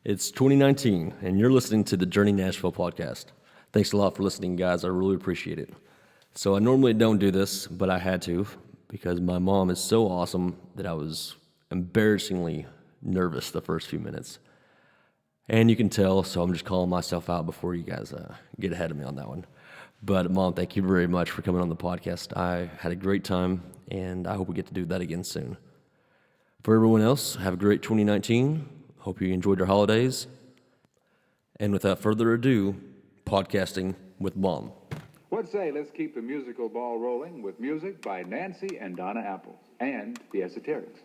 It's 2019, and you're listening to the Journey Nashville podcast. Thanks a lot for listening, guys. I really appreciate it. So I normally don't do this, but I had to because my mom is so awesome that I was embarrassingly nervous the first few minutes. And you can tell, so I'm just calling myself out before you guys get ahead of me on that one. But Mom, thank you very much for coming on the podcast. I had a great time, and I hope we get to do that again soon. For everyone else, have a great 2019. Hope you enjoyed your holidays. And without further ado, podcasting with Mom. What say let's keep the musical ball rolling with music by Nancy and Donna Apple and the Esoterics.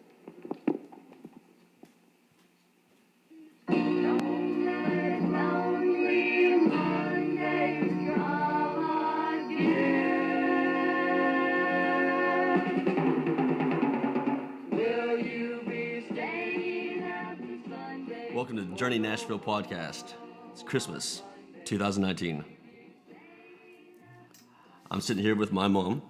Welcome to the Journey Nashville podcast. It's Christmas 2019. I'm sitting here with my mom.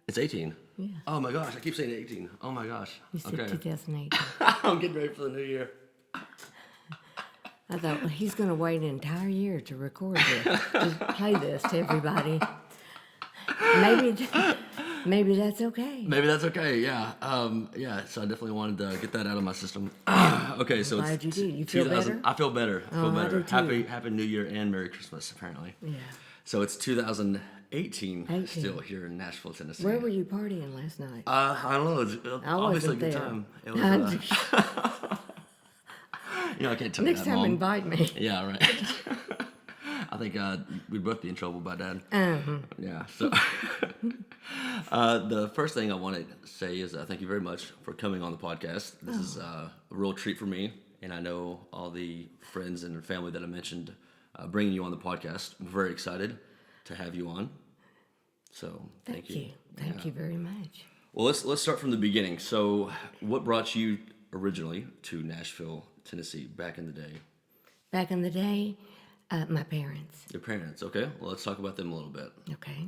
It's 18. Yeah. Oh my gosh, I keep saying 18. Oh my gosh. You said Okay. 2018. I'm getting ready for the new year. I thought, well, he's going to wait an entire year to record this, to play this to everybody. Maybe that's okay. Maybe that's okay, yeah. So I definitely wanted to get that out of my system. Okay, so Glad it's you did. You feel better? I feel better. I feel I better. do too. Happy New Year and Merry Christmas, apparently. Yeah. So it's 2018 still here in Nashville, Tennessee. Where were you partying last night? I don't know. It was I obviously a wasn't good there. time. It was, I can't tell Next you that, time, Mom. invite me. Yeah, right. I think we'd both be in trouble by Dad. Uh-huh. Yeah. So the first thing I want to say is thank you very much for coming on the podcast. This is a real treat for me, and I know all the friends and family that I mentioned bringing you on the podcast. I'm very excited to have you on. So thank you. Thank you very much. Well, let's start from the beginning. So, what brought you originally to Nashville, Tennessee, back in the day? Back in the day, my parents. Your parents, okay. Well, let's talk about them a little bit. Okay.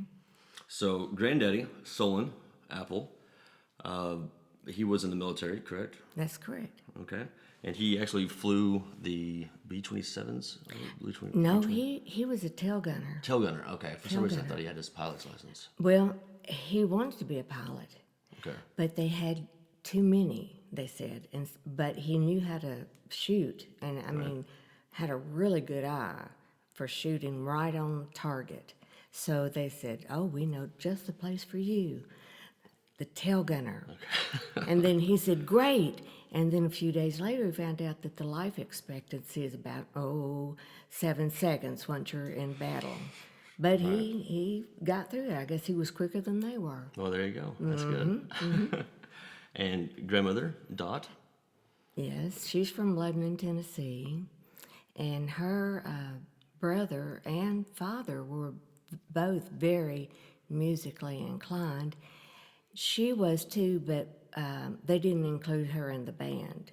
So, Granddaddy, Solon Apple, he was in the military, correct? That's correct. Okay. And he actually flew the B-27s? No, he was a tail gunner. Tail gunner, okay. For some Tail reason, I gunner. thought he had his pilot's license. Well, he wanted to be a pilot. Okay. But they had too many, they said. But he knew how to shoot, and I mean, had a really good eye for shooting right on target. So they said, "Oh, we know just the place for you, the tail gunner." Okay. And then he said, "Great." And then a few days later, we found out that the life expectancy is about 7 seconds once you're in battle. But he got through it. I guess he was quicker than they were. Well, there you go. That's good. Mm-hmm. And grandmother, Dot? Yes, she's from Lebanon, Tennessee. And her brother and father were both very musically inclined. She was too, but they didn't include her in the band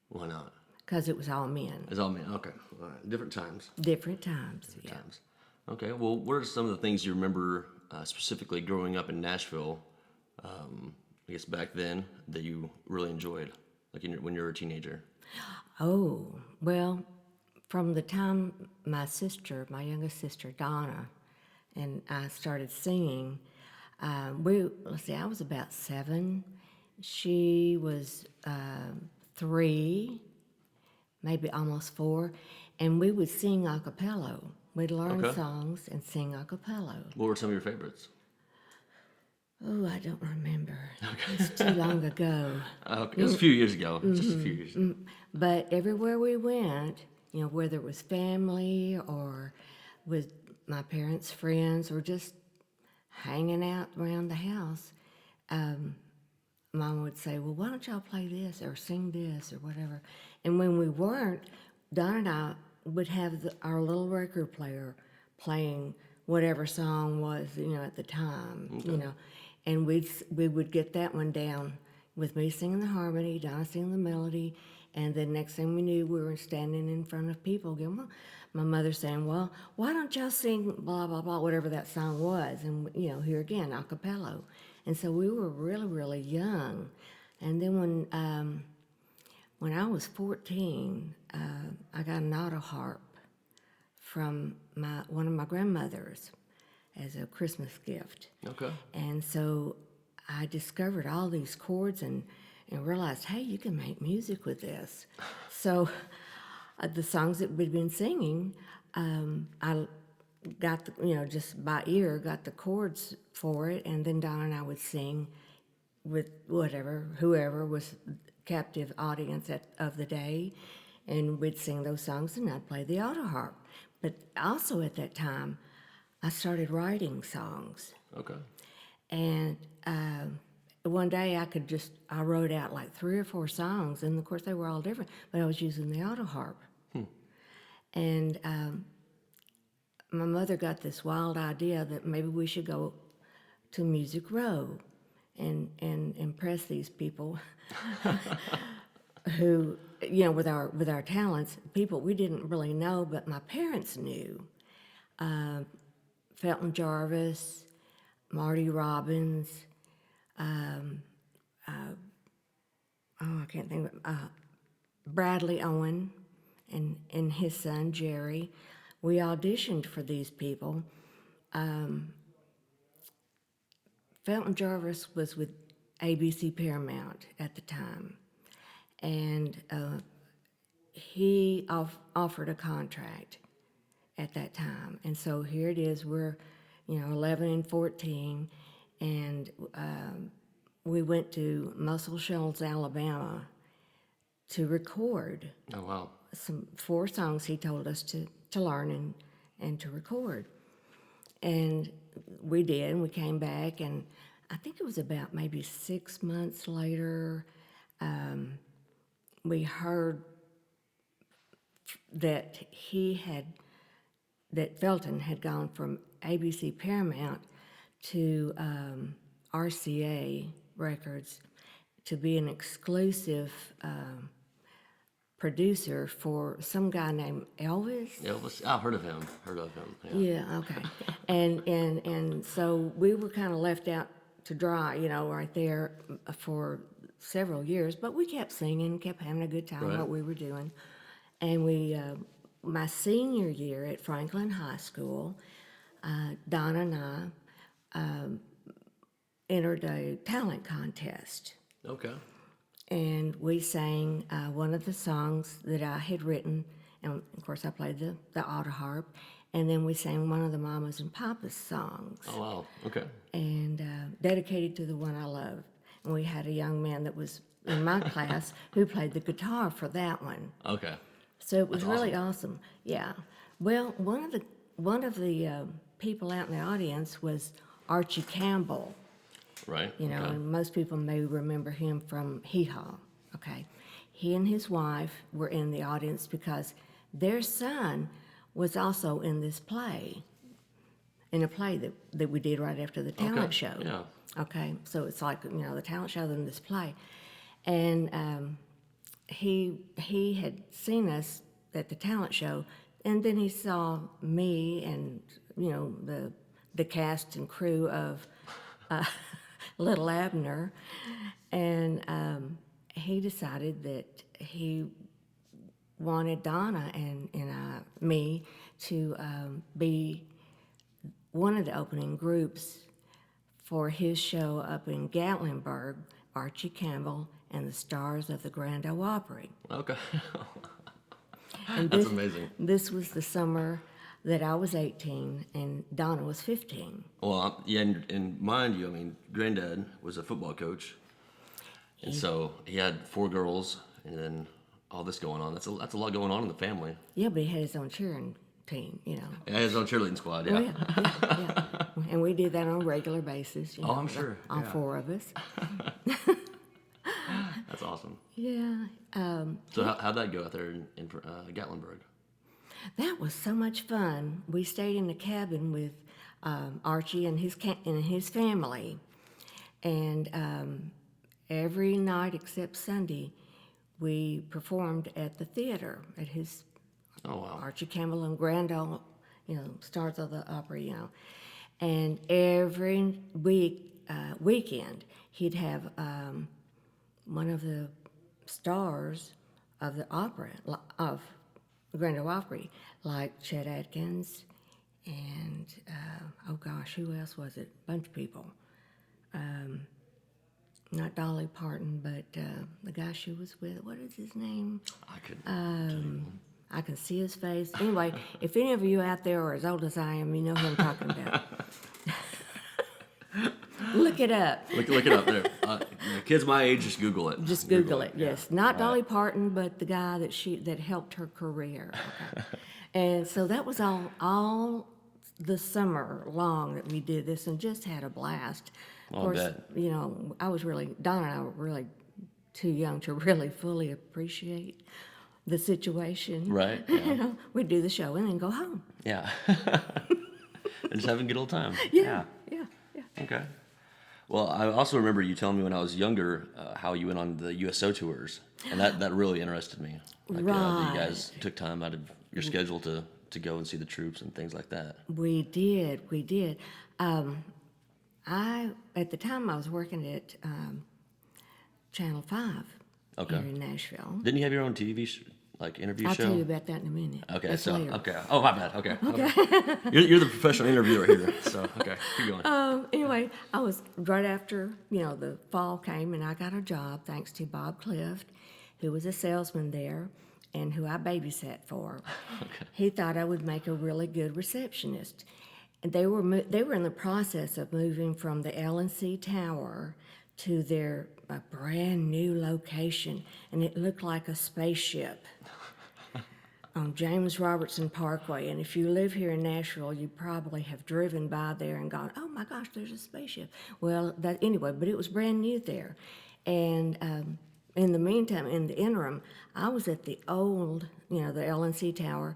Why not? because it was all men. It's all men. Okay. All right. Different times. Different times. Yeah. Times. Okay. Well, what are some of the things you remember specifically growing up in Nashville, I guess back then, that you really enjoyed, like when you were a teenager? Oh, well, from the time my youngest sister, Donna, and I started singing, I was about 7. She was 3, maybe almost 4, and we would sing a cappella. We'd learn songs and sing a cappella. What were some of your favorites? Oh, I don't remember. It's too long ago. Okay. It was a few years ago. Just a few years ago. But everywhere we went, whether it was family or with my parents' friends or just hanging out around the house, Mom would say, "Well, why don't y'all play this or sing this or whatever?" And when we weren't, Donna and I would have our little record player playing whatever song was, at the time, and we would get that one down with me singing the harmony, Donna singing the melody, and then next thing we knew, we were standing in front of people again. Well, my mother saying, "Well, why don't y'all sing blah, blah, blah," whatever that song was, and, here again, a cappella. And so we were really, really young. And then when when I was 14, I got an auto harp from one of my grandmothers as a Christmas gift. Okay. And so I discovered all these chords and realized, hey, you can make music with this. So the songs that we'd been singing, I got, just by ear, got the chords for it, and then Donna and I would sing with whoever was captive audience of the day, and we'd sing those songs, and I'd play the auto harp. But also at that time, I started writing songs. Okay. And one day I wrote out like 3 or 4 songs, and of course they were all different, but I was using the auto harp. And my mother got this wild idea that maybe we should go to Music Row and impress these people who, with our talents, people we didn't really know, but my parents knew. Felton, Jarvis, Marty Robbins, I can't think of Bradley Owen and his son Jerry. We auditioned for these people. Felton Jarvis was with ABC Paramount at the time, and he offered a contract at that time. And so here it is, we're 11 and 14, and we went to Muscle Shoals, Alabama to record. Oh, wow. 4 songs he told us to learn and to record. And we did, and we came back, and I think it was about maybe 6 months later, we heard that Felton had gone from ABC Paramount to RCA Records to be an exclusive producer for some guy named Elvis. Elvis, I've heard of him. Yeah, okay. And so we were kind of left out to dry, right there for several years, but we kept singing, kept having a good time, Right. what we were doing. And my senior year at Franklin High School, Donna and I entered a talent contest. Okay. And we sang one of the songs that I had written, and of course I played the auto harp, and then we sang one of the Mamas and Papas songs. Oh, wow. Okay. And dedicated to the one I loved. And we had a young man that was in my class who played the guitar for that one. Okay. So it was That's really awesome. Yeah. Well, one of the people out in the audience was Archie Campbell. Right. And most people may remember him from Hee Haw, okay? He and his wife were in the audience because their son was also in this play, in a play that we did right after the talent show. Yeah. Okay, so it's like, the talent show and this play. And he had seen us at the talent show, and then he saw me and, the cast and crew of Little Abner, and he decided that he wanted Donna and me to be one of the opening groups for his show up in Gatlinburg, Archie Campbell and the Stars of the Grand Ole Opry. Okay. And That's amazing. This was the summer that I was 18 and Donna was 15. Well, yeah, and mind you, I mean, Granddad was a football coach, and so he had 4 girls, and then all this going on. That's a lot going on in the family. Yeah, but he had his own cheering team, Yeah, his own cheerleading squad. Yeah. Oh, yeah. And we did that on a regular basis. Oh, I'm sure. All Yeah. 4 of us. That's awesome. Yeah. So how'd that go out there in Gatlinburg? That was so much fun. We stayed in the cabin with Archie and his family, and every night except Sunday, we performed at the theater at his Oh, wow. Archie Campbell and Grand Ole, Stars of the Opry, and every weekend he'd have one of the stars the opera, of the Grand Ole Opry, like Chet Atkins and, oh gosh, who else was it? A bunch of people. Not Dolly Parton, but the guy she was with, what is his name? I could. I can see his face. Anyway, if any of you out there are as old as I am, you know who I'm talking about. Look it up. Look it up there. Kids my age, just Google it. Just Google it. Yeah. Yes, not Dolly Parton, but the guy that helped her career. Okay. And so that was all the summer long that we did this, and just had a blast. Of course, you know, Donna and I were really too young to really fully appreciate the situation. Right. Yeah. You know, we'd do the show and then go home. Yeah. And just having a good old time. Yeah. Okay. Well, I also remember you telling me when I was younger how you went on the USO tours, and that really interested me. Like, that you guys took time out of your schedule to go and see the troops and things like that. We did. At the time I was working at Channel 5 here in Nashville. Didn't you have your own TV interview show? I'll tell you about that in a minute. Okay, That's later. okay. Oh, my bad. Okay. You're the professional interviewer here, so okay, keep going. Anyway, I was right after the fall came, and I got a job thanks to Bob Clift, who was a salesman there, and who I babysat for. Okay. He thought I would make a really good receptionist. And they were in the process of moving from the L&C Tower to their brand new location, and it looked like a spaceship on James Robertson Parkway. And if you live here in Nashville, you probably have driven by there and gone, "Oh my gosh, there's a spaceship." Well, but it was brand new there. And in the meantime, in the interim, I was at the old, the L&C Tower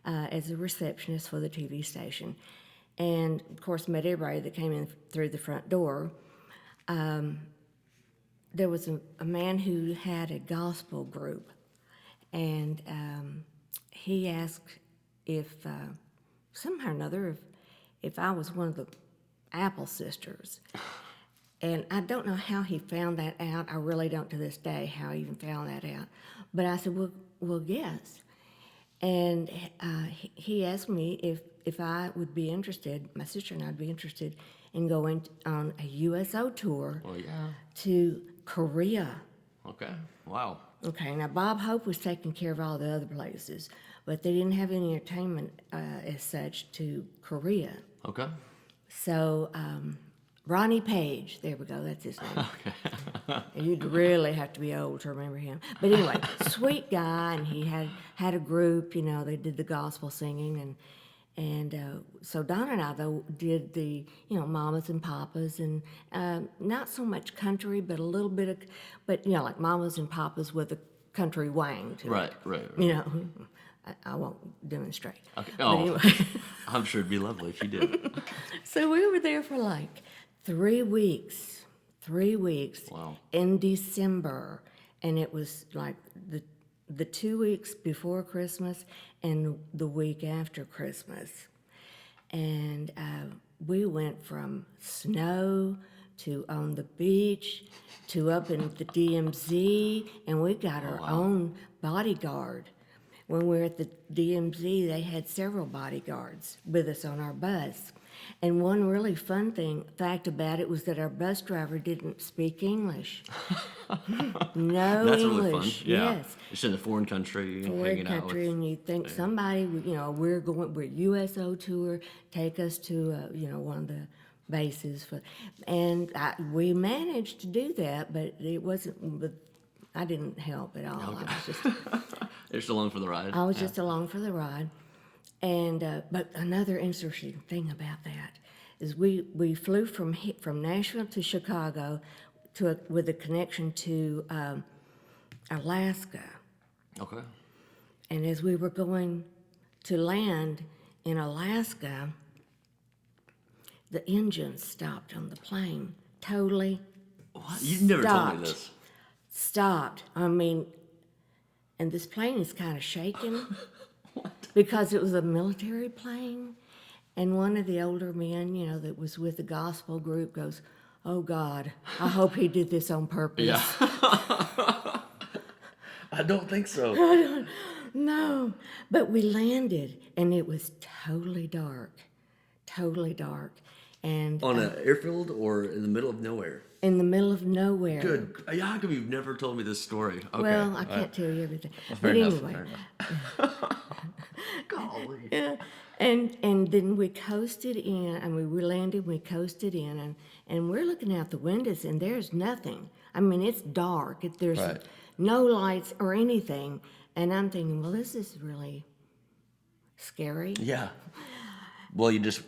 as a receptionist for the TV station. And, of course, met everybody that came in through the front door. There was a man who had a gospel group, and he asked if, somehow or another, if I was one of the Apple sisters. And I don't know how he found that out. I really don't to this day how he even found that out. But I said, well, yes. And he asked me if I would be interested, my sister and I would be interested in going on a USO tour to Korea. Okay, wow. Okay, now Bob Hope was taking care of all the other places, but they didn't have any entertainment as such to Korea. Okay. So Ronnie Page, there we go, that's his name. Okay. You'd really have to be old to remember him. But anyway, sweet guy, and he had a group, they did the gospel singing, and so Donna and I, though, did the, Mamas and Papas, and not so much country, but a little bit of, but, like Mamas and Papas with a country wang to it. Right. I won't demonstrate. Okay. But anyway. I'm sure it'd be lovely if you did. So we were there for like 3 weeks. 3 weeks. Wow. In December, and it was like the 2 weeks before Christmas and the week after Christmas. And we went from snow to on the beach to up in the DMZ, and we got our own bodyguard. When we were at the DMZ, they had several bodyguards with us on our bus. And one really fun fact about it was that our bus driver didn't speak English. No That's English. Really fun. Yeah. Yes. It's in a foreign country. Foreign country, and you think somebody, we're USO Tour, take us to, one of the bases. We managed to do that, but it wasn't, but I didn't help at all. Okay. I was just... You're just along for the ride. I was just along for the ride. And but another interesting thing about that is we flew from Nashville to Chicago with a connection to Alaska. Okay. And as we were going to land in Alaska, the engine stopped on the plane. Totally. What? You never told me this. Stopped. And this plane is kind of shaking because it was a military plane. And one of the older men, that was with the gospel group goes, "Oh God, I hope he did this on purpose." Yeah. I don't think so. No, but we landed, and it was totally dark, and On an airfield or in the middle of nowhere? in the middle of nowhere. Good. Yeah, how come you've never told me this story? Okay. Well, I all can't right. tell you everything. Fair But enough. anyway, Fair enough. Golly. yeah. And then we coasted in, and we landed, we coasted in, and we're looking out the windows, and there's nothing. I mean, it's dark. There's Right. no lights or anything. And I'm thinking, well, this is really scary. Yeah. Well, you just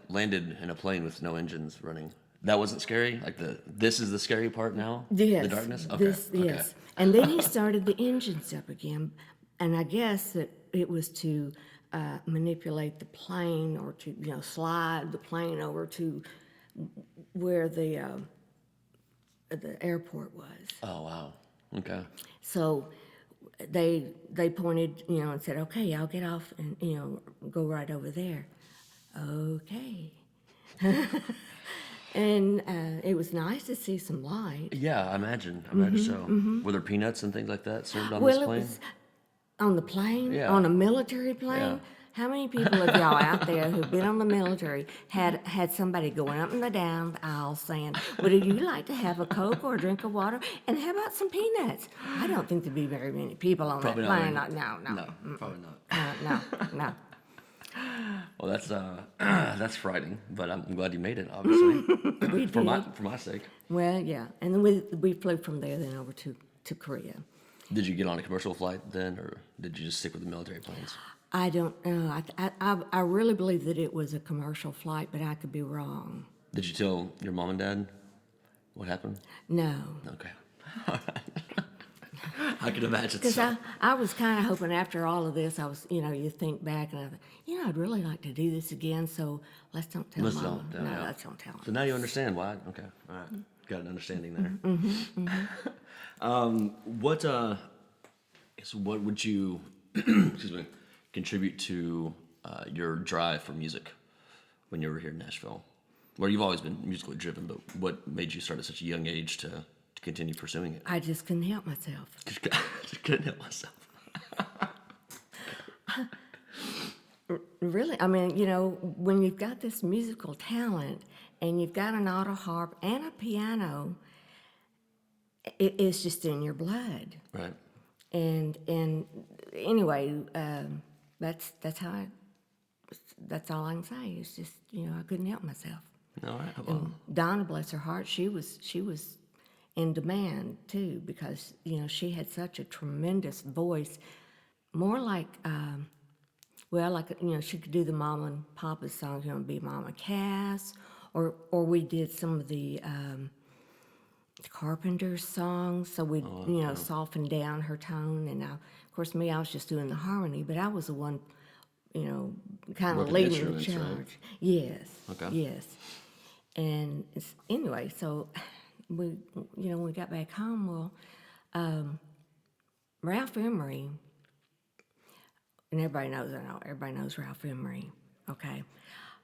landed in a plane with no engines running. That wasn't scary? Like this is the scary part now? Yes. The darkness? Okay. Yes. And then he started the engines up again. And I guess that it was to manipulate the plane, or to, slide the plane over to where the airport was. Oh, wow. Okay. So they pointed, and said, okay, I'll get off and, go right over there. Okay. And it was nice to see some light. Yeah, I imagine. So. Were there peanuts and things like that served on Well, this it plane? was on the plane, Yeah. on a military plane. Yeah. How many people of y'all out there who've been on the military had somebody going up and down the aisle saying, would you like to have a Coke or a drink of water? And how about some peanuts? I don't think there'd be very many people on Probably that not. plane. Really. No. No, probably not. No. Well, that's frightening, but I'm glad you made it, obviously. We for did. my sake. Well, yeah. And then we flew from there then over to Korea. Did you get on a commercial flight then, or did you just stick with the military planes? I don't know. I really believe that it was a commercial flight, but I could be wrong. Did you tell your mom and dad what happened? No. Okay. I can imagine Because so. I was kind of hoping after all of this, I was, you think back and I thought, I'd really like to do this again, so let's don't tell Let's Mama. don't, yeah. Let's don't tell So her. now you understand why. Okay. All right. Got an understanding there. What would you, excuse me, contribute to your drive for music when you were here in Nashville? Well, you've always been musically driven, but what made you start at such a young age to continue pursuing it? I just couldn't help myself. Just couldn't help myself. Really, I mean, when you've got this musical talent and you've got an auto harp and a piano, it's just in your blood. Right. And anyway, that's how that's all I can say. It's just I couldn't help myself. All right. Well, Donna, bless her heart, she was in demand too, because she had such a tremendous voice, more like she could do the Mama and Papa songs, Be Mama Cass, or we did some of the Carpenter's songs, so we softened down her tone, and of course I was just doing the harmony, but I was the one kind of Working leading the instruments, charge. right? Yes. Okay. Yes. And anyway, so we, when we got back home, Ralph Emery, and everybody knows Ralph Emery, okay?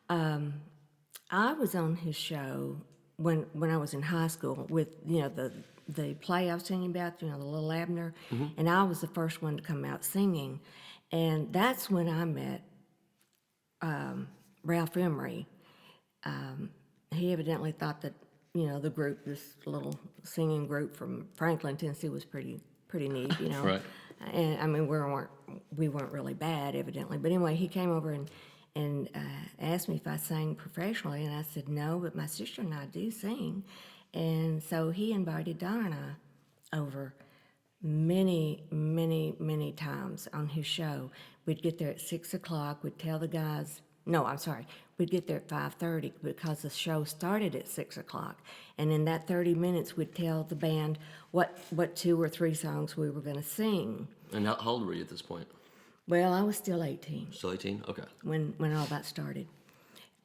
I was on his show when I was in high school with, the play I was singing about, the Little Abner, and I was the first one to come out singing. And that's when I met Ralph Emery. He evidently thought that, the group, this little singing group from Franklin, Tennessee, was pretty neat, Right. And I mean, we weren't really bad, evidently. But anyway, he came over and asked me if I sang professionally, and I said no, but my sister and I do sing. And so he invited Donna and I over many, many, many times on his show. We'd get there at 6 o'clock. We'd tell the guys, no, I'm sorry, we'd get there at 5:30 because the show started at 6 o'clock. And in that 30 minutes, we'd tell the band what 2 or 3 songs we were going to sing. And how old were you at this point? Well, I was still 18 Still 18? Okay. when all that started.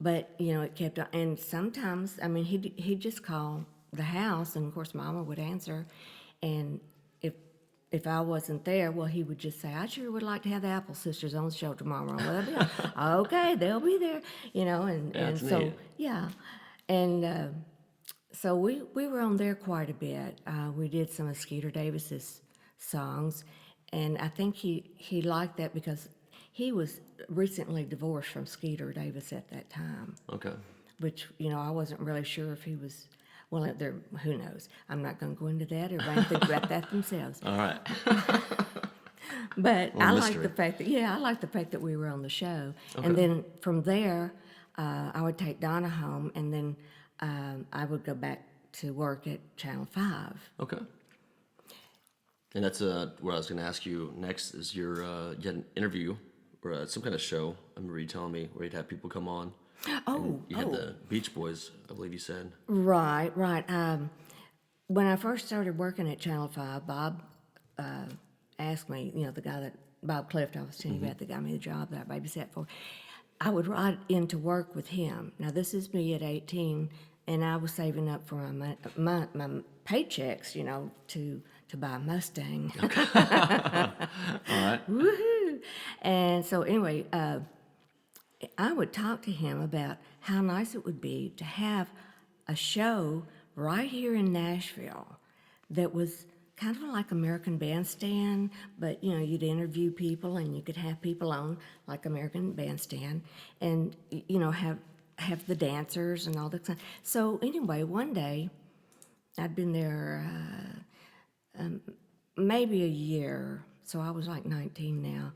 But, it kept on. And sometimes, I mean, he'd just call the house, and of course, Mama would answer. And if I wasn't there, well, he would just say, I sure would like to have the Apple Sisters on the show tomorrow. Well, they'll be okay, they'll be there, and so, neat. yeah. And so we were on there quite a bit. We did some of Skeeter Davis's songs, and I think he liked that because he was recently divorced from Skeeter Davis at that time, Okay. which, I wasn't really sure if he was, well, who knows? I'm not going to go into that. Everybody think about that themselves. All right. But Well, I mystery. like the fact that, I like the fact that we were on the show. Okay. And then from there, I would take Donna home, and then I would go back to work at Channel 5. Okay. And that's what I was going to ask you next is you had an interview or some kind of show, I remember you telling me, where you'd have people come on. You had the Beach Boys, I believe you said. Right. When I first started working at Channel 5, Bob asked me, the guy that, Bob Clift, I was telling you about, that got me the job that I babysat for. I would ride into work with him. Now, this is me at 18, and I was saving up for my paychecks, to buy a Mustang. Okay. All right. Woohoo! And so anyway, I would talk to him about how nice it would be to have a show right here in Nashville that was kind of like American Bandstand, but you'd interview people and you could have people on like American Bandstand, and have the dancers and all that. So anyway, one day I'd been there maybe a year, so I was like 19 now.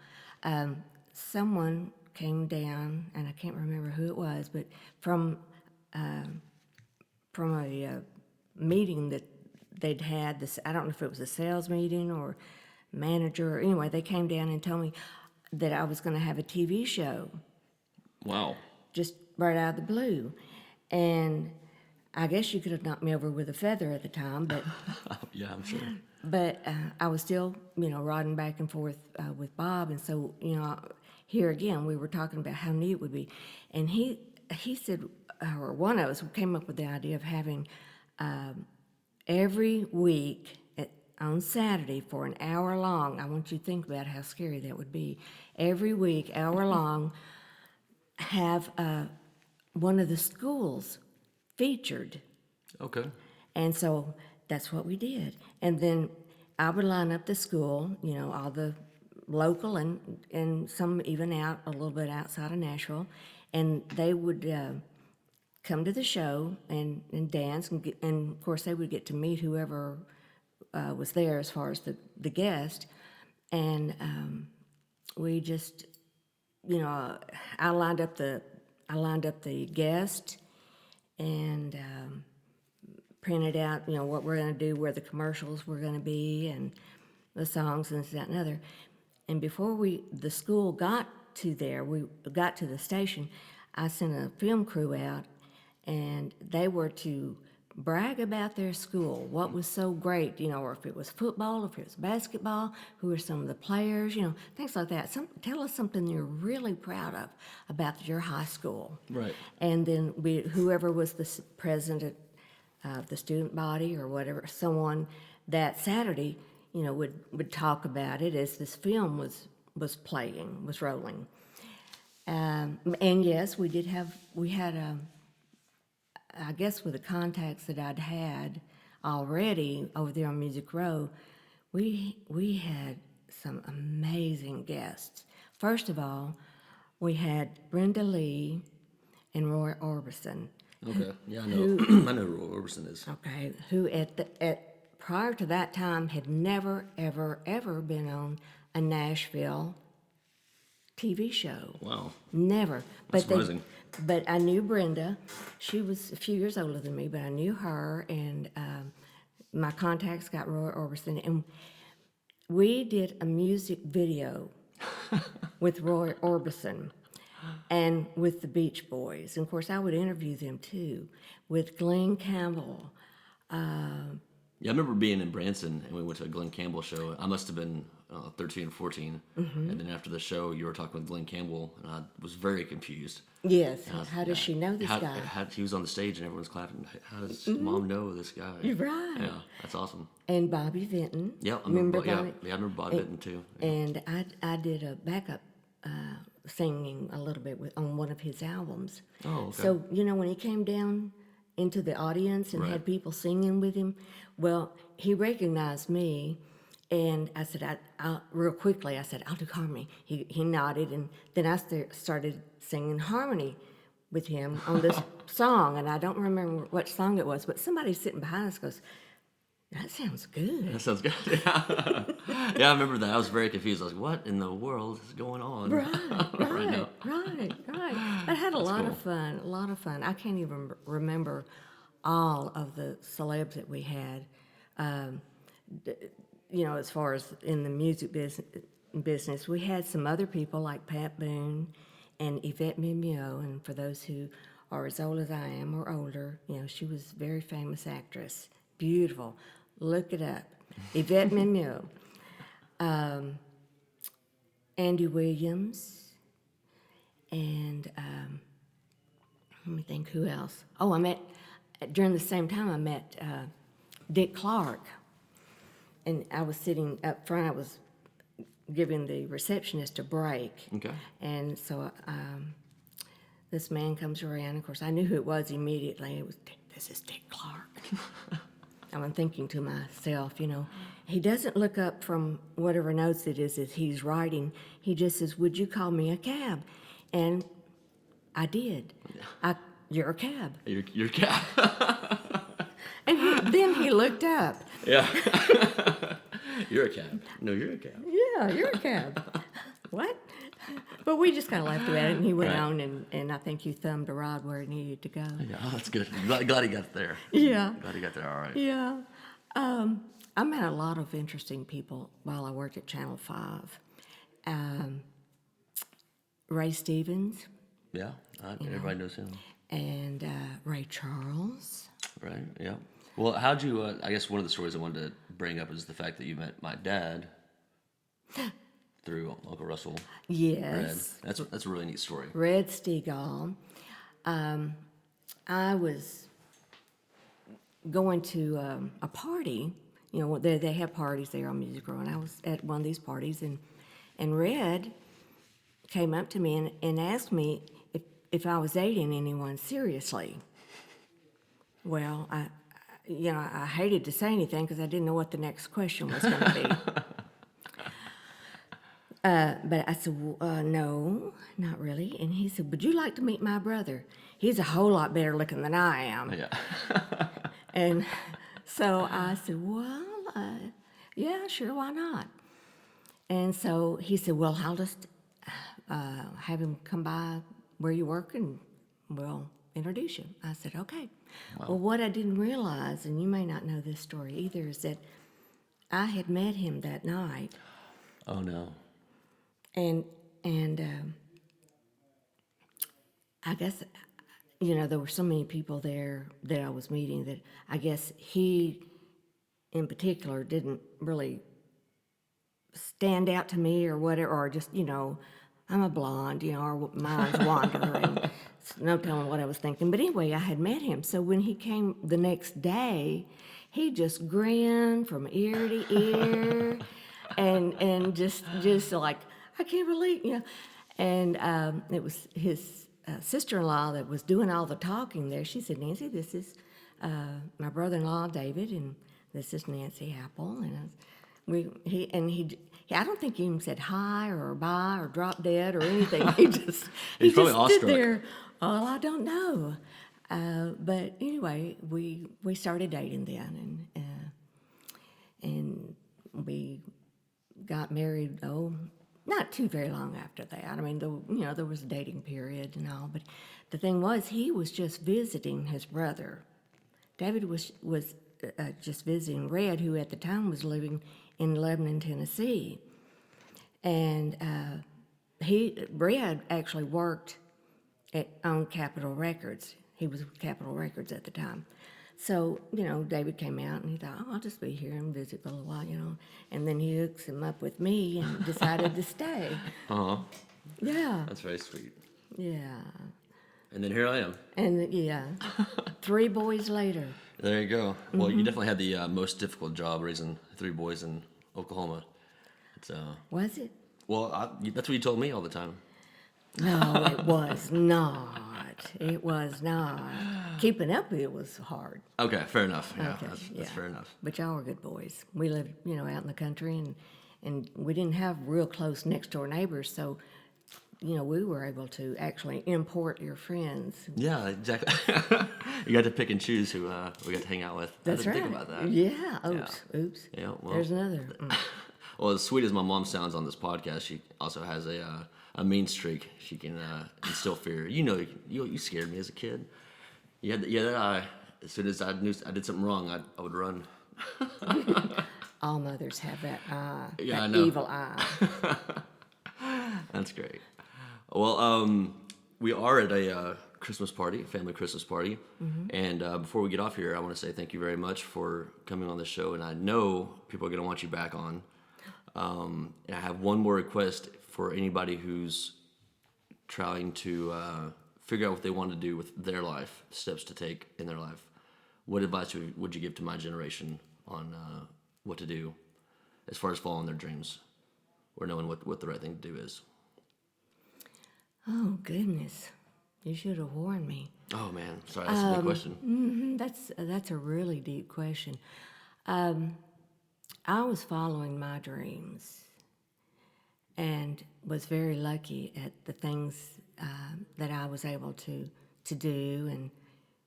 Someone came down, and I can't remember who it was, but from a meeting that they'd had, this, I don't know if it was a sales meeting or manager, or anyway, they came down and told me that I was going to have a TV show. Wow. Just right out of the blue. And I guess you could have knocked me over with a feather at the time, but Yeah, I'm sure. but I was still, riding back and forth with Bob, and so, here again, we were talking about how neat it would be, and he said, or one of us came up with the idea of having every week on Saturday for an hour long. I want you to think about how scary that would be. Every week, hour long, have one of the schools featured. Okay. And so that's what we did. And then I would line up the school, all the local and some even out a little bit outside of Nashville, and they would come to the show and dance, and of course they would get to meet whoever was there as far as the guest, and we just, I lined up the guest and printed out, what we're going to do, where the commercials were going to be, and the songs and this, that, and other. And before the school got to there, we got to the station, I sent a film crew out, and they were to brag about their school, what was so great, or if it was football, if it was basketball, who were some of the players, things like that. Tell us something you're really proud of about your high school. Right. And then whoever was the president of the student body or whatever, someone that Saturday, would talk about it as this film was rolling. And yes, we had I guess with the contacts that I'd had already over there on Music Row, we had some amazing guests. First of all, we had Brenda Lee and Roy Orbison. Okay. Yeah, I know. I know who Roy Orbison is. Okay, who prior to that time had never, ever, ever been on a Nashville TV show. Wow. Never. That's amazing. But I knew Brenda. She was a few years older than me, but I knew her, and my contacts got Roy Orbison, and we did a music video with Roy Orbison and with the Beach Boys. And of course, I would interview them too, with Glenn Campbell. Yeah, I remember being in Branson, and we went to a Glenn Campbell show. I must have been 13 or 14. Mm-hmm. And then after the show, you were talking with Glenn Campbell, and I was very confused. Yes. How does she know this guy? He was on the stage, and everyone's clapping. How does Mom know this guy? You're right. Yeah, that's awesome. And Bobby Vinton. Yeah, I remember Bobby? I remember Bobby Vinton, too. Yeah. And I did a backup singing a little bit on one of his albums. Oh, okay. So, when he came down into the audience and had people singing with him, well, he recognized me, And I said, real quickly, I said, I'll do harmony. He nodded, and then I started singing harmony with him on this song. And I don't remember what song it was, but somebody sitting behind us goes, that sounds good. That sounds good. Yeah. Yeah, I remember that. I was very confused. I was like, what in the world is going on Right. now? But I had a lot of fun. I can't even remember all of the celebs that we had. As far as in the music business, we had some other people like Pat Boone and Yvette Mimieux, and for those who are as old as I am or older, she was a very famous actress, beautiful. Look it up, Yvette Mimieux, Andy Williams, and let me think who else. Oh, during the same time I met Dick Clark. And I was sitting up front. I was giving the receptionist a break. Okay. And so this man comes around. Of course, I knew who it was immediately. This is Dick Clark. I'm thinking to myself, he doesn't look up from whatever notes it is that he's writing. He just says, would you call me a cab? And I did. You're a cab. You're a cab. And then he looked up. Yeah. You're a cab. No, you're a cab. Yeah, you're a cab. What? But we just kind of laughed about it, and he went on, and I think you thumbed a rod where it needed to go. Yeah, that's good. Glad he got there. Yeah. Glad he got there, all right. Yeah. I met a lot of interesting people while I worked at Channel 5. Ray Stevens. Yeah, everybody knows him. And Ray Charles. Right, yeah. Well, how'd you, I guess one of the stories I wanted to bring up is the fact that you met my dad through Uncle Russell. Yes. Red. That's a really neat story. Red Steagall. I was going to a party. They have parties there on Music Row, and I was at one of these parties, and Red came up to me and asked me if I was dating anyone seriously. Well, I hated to say anything because I didn't know what the next question was going to be. But I said, no, not really. And he said, would you like to meet my brother? He's a whole lot better looking than I am. Yeah. And so I said, well, yeah, sure, why not? And so he said, well, I'll just have him come by where you work and we'll introduce you. I said, okay. Wow. Well, what I didn't realize, and you may not know this story either, is that I had met him that night. Oh, no. And I guess, there were so many people there that I was meeting that I guess he, in particular, didn't really stand out to me or whatever, or just, I'm a blonde, our minds wander, and no telling what I was thinking. But anyway, I had met him. So when he came the next day, he just grinned from ear to ear, and just like, I can't believe, And it was his sister-in-law that was doing all the talking there. She said, Nancy, this is my brother-in-law, David, and this is Nancy Apple. And I don't think he even said hi or bye or drop dead or anything. He just stood there. Oh, I don't know. But anyway, we started dating then, and we got married. Oh, not too very long after that. I mean, there was a dating period and all. But the thing was, he was just visiting his brother. David was just visiting Red, who at the time was living in Lebanon, Tennessee. And Red actually worked on Capitol Records. He was with Capitol Records at the time. So, David came out and he thought, I'll just be here and visit for a little while, And then he hooks him up with me and decided to stay. Uh-huh. Yeah. That's very sweet. Yeah. And then here I am. And, 3 boys later. There you go. Well, you definitely had the most difficult job raising 3 boys in Oklahoma. Was it? Well, that's what you told me all the time. No, it was not. It was not. Keeping up with it was hard. Okay, fair enough. Yeah, Okay, that's fair enough. But y'all were good boys. We lived, out in the country, and we didn't have real close next door neighbors, so we were able to actually import your friends. Yeah, exactly. You got to pick and choose who we got to hang out with. That's I right. didn't think about that. Yeah. Oops. Yeah, well, There's another. Well, as sweet as my mom sounds on this podcast, she also has a mean streak. She can instill fear. You scared me as a kid. You had that eye. As soon as I knew I did something wrong, I would run. All mothers have that eye. Yeah, that I know. evil eye. That's great. Well, we are at a Christmas party, family Christmas party. Mm-hmm. And before we get off here, I want to say thank you very much for coming on the show. And I know people are going to want you back on. And I have one more request for anybody who's trying to figure out what they want to do with their life, steps to take in their life. What advice would you give to my generation on what to do as far as following their dreams or knowing what the right thing to do is? Oh, goodness. You should have warned me. Oh, man. Sorry, that's a big question. That's a really deep question. I was following my dreams and was very lucky at the things that I was able to do,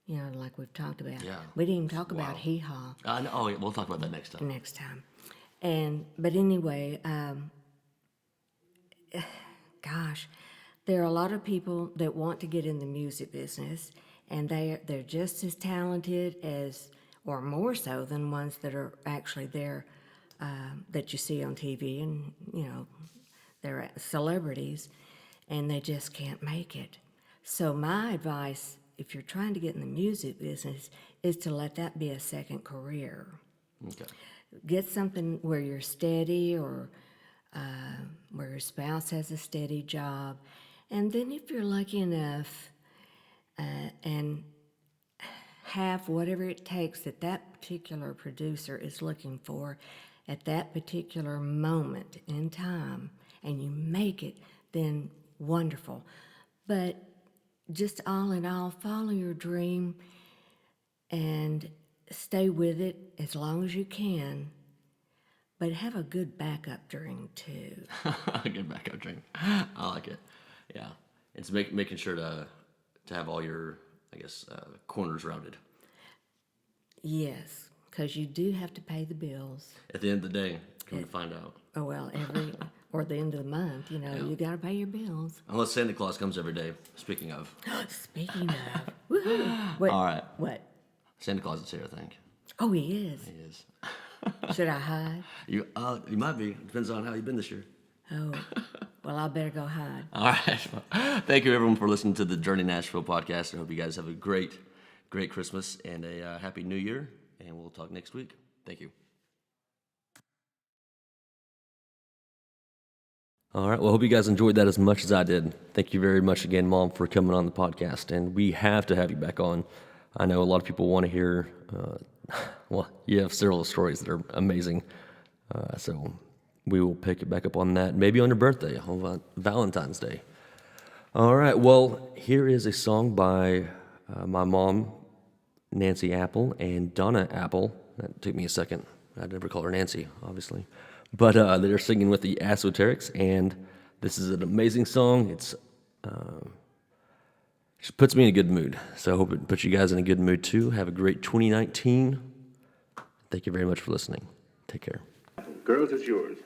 and like we've talked about. Yeah. We didn't even talk about hee haw. I know. Oh, yeah, we'll talk about that next time. Next time. But anyway, gosh, there are a lot of people that want to get in the music business, and they're just as talented as, or more so than ones that are actually there that you see on TV, and they're celebrities, and they just can't make it. So my advice, if you're trying to get in the music business, is to let that be a second career. Okay. Get something where you're steady, or where your spouse has a steady job. And then if you're lucky enough and have whatever it takes that particular producer is looking for at that particular moment in time, and you make it, then wonderful. But just all in all, follow your dream and stay with it as long as you can, but have a good backup dream too. A good backup dream. I like it. Yeah. It's making sure to have all your, corners rounded. Yes, because you do have to pay the bills. At the end of the day, come to find out. Oh, well, or the end of the month, you got to pay your bills. Unless Santa Claus comes every day. Speaking of. Speaking of, woohoo! Wait, All right. What? Santa Claus is here, I think. Oh, he is. He is. Should I hide? You might be. Depends on how you've been this year. Oh, well, I better go hide. All right. Thank you, everyone, for listening to the Journey Nashville podcast. I hope you guys have a great Christmas and a happy New Year. And we'll talk next week. Thank you. All right. Well, I hope you guys enjoyed that as much as I did. Thank you very much again, Mom, for coming on the podcast. And we have to have you back on. I know a lot of people want to hear, you have several stories that are amazing. So we will pick it back up on that, maybe on your birthday, on Valentine's Day. All right. Well, here is a song by my mom, Nancy Apple, and Donna Apple. That took me a second. I'd never call her Nancy, obviously. But they're singing with the Esoterics, and this is an amazing song. It puts me in a good mood. So I hope it puts you guys in a good mood too. Have a great 2019. Thank you very much for listening. Take care. Girls, it's yours.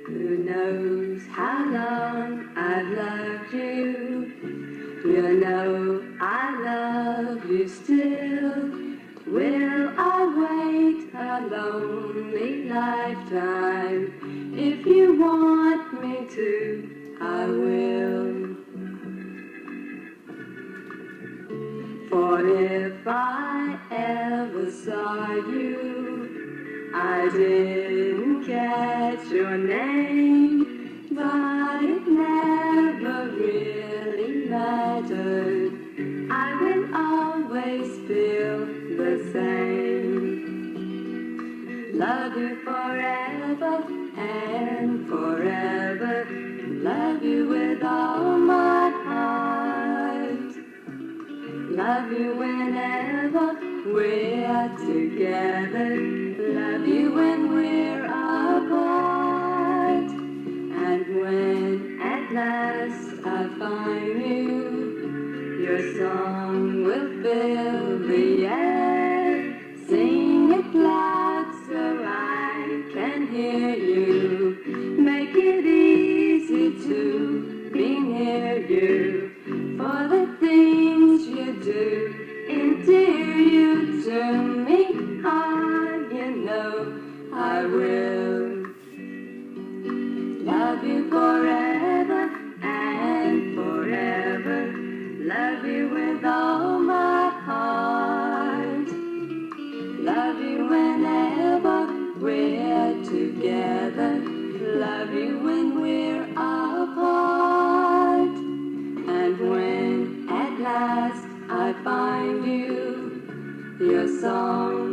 Who knows how long I've loved you? You know I love you still. Will I wait a lonely lifetime? If you want me to, I will. For if I ever saw you, I didn't catch your name, but it never really mattered. I will always feel the same. love you forever and forever, love you with all my heart. Love you whenever we're together, love you when we're apart. And when at last I find you, your song will fill the air. Sing it loud so I can hear you. Make it easy to be near you. For the things you do endear you to me. You know I will love you forever and forever, love you with all my heart. Love you whenever we're together, love you when we're apart. And when at last I find you, your song